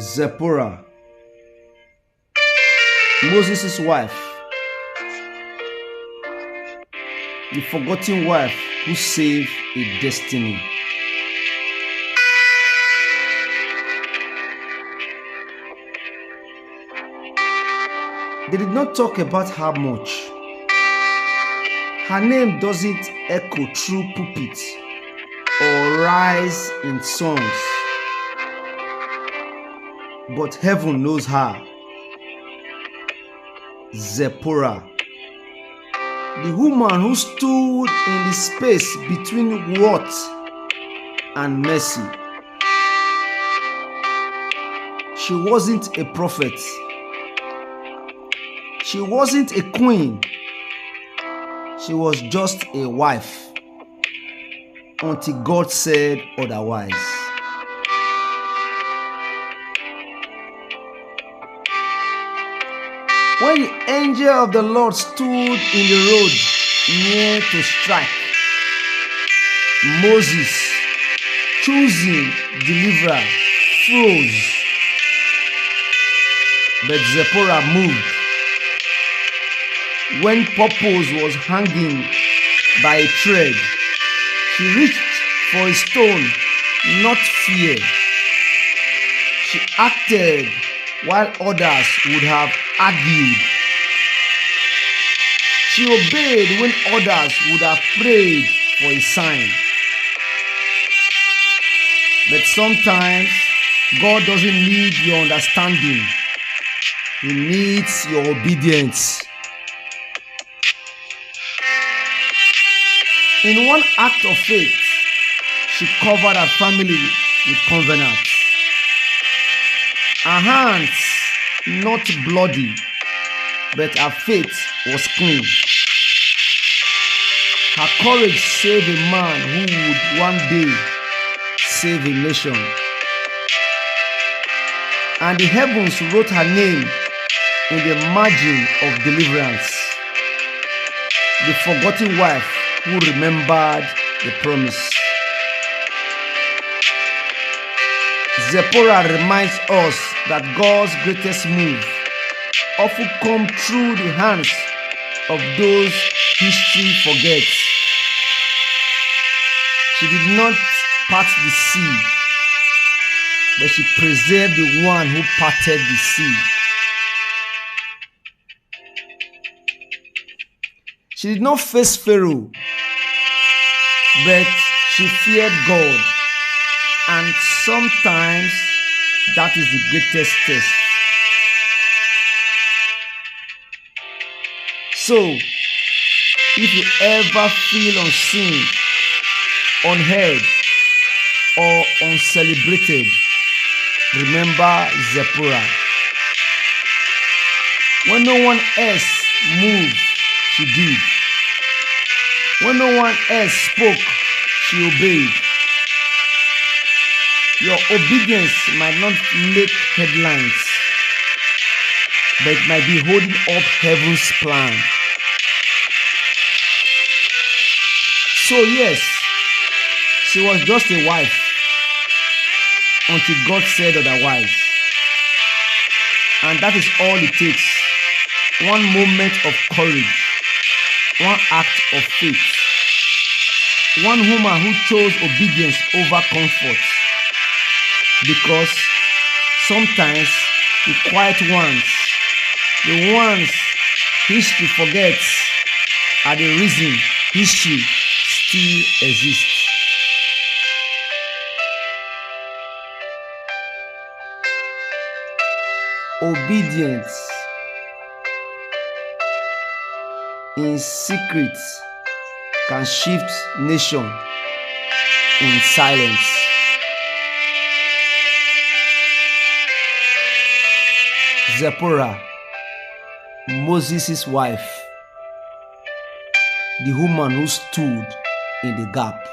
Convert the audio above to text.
Zipporah, Moses' wife, the forgotten wife who saved a destiny. They did not talk about her much. Her name doesn't echo through pulpits or rise in songs, but heaven knows her. Zipporah, the woman who stood in the space between wrath and mercy. She wasn't a prophet. She wasn't a queen. She was just a wife until God said otherwise. When the angel of the Lord stood in the road near to strike, Moses, choosing deliverer, froze. But Zipporah moved. When purpose was hanging by a thread, she reached for a stone, not fear. She acted while others would have argued. She obeyed when others would have prayed for a sign. But sometimes God doesn't need your understanding. He needs your obedience. In one act of faith, she covered her family with covenant. Her hands not bloody, but her faith was clean. Her courage saved a man who would one day save a nation. And the heavens wrote her name in the margin of deliverance. The forgotten wife who remembered the promise. Zipporah reminds us that God's greatest move often come through the hands of those history forgets. She did not part the sea, but she preserved the one who parted the sea. She did not face Pharaoh, but she feared God. And sometimes that is the greatest test. So, if you ever feel unseen, unheard, or uncelebrated, remember Zipporah. When no one else moved, she did. When no one else spoke, she obeyed. Your obedience might not make headlines, but it might be holding up heaven's plan. So yes, she was just a wife until God said otherwise. And that is all it takes. One moment of courage, one act of faith, one woman who chose obedience over comfort. Because sometimes the quiet ones, the ones history forgets, are the reason history still exists. Obedience in secret can shift nation in silence. Zipporah, Moses' wife, the woman who stood in the gap.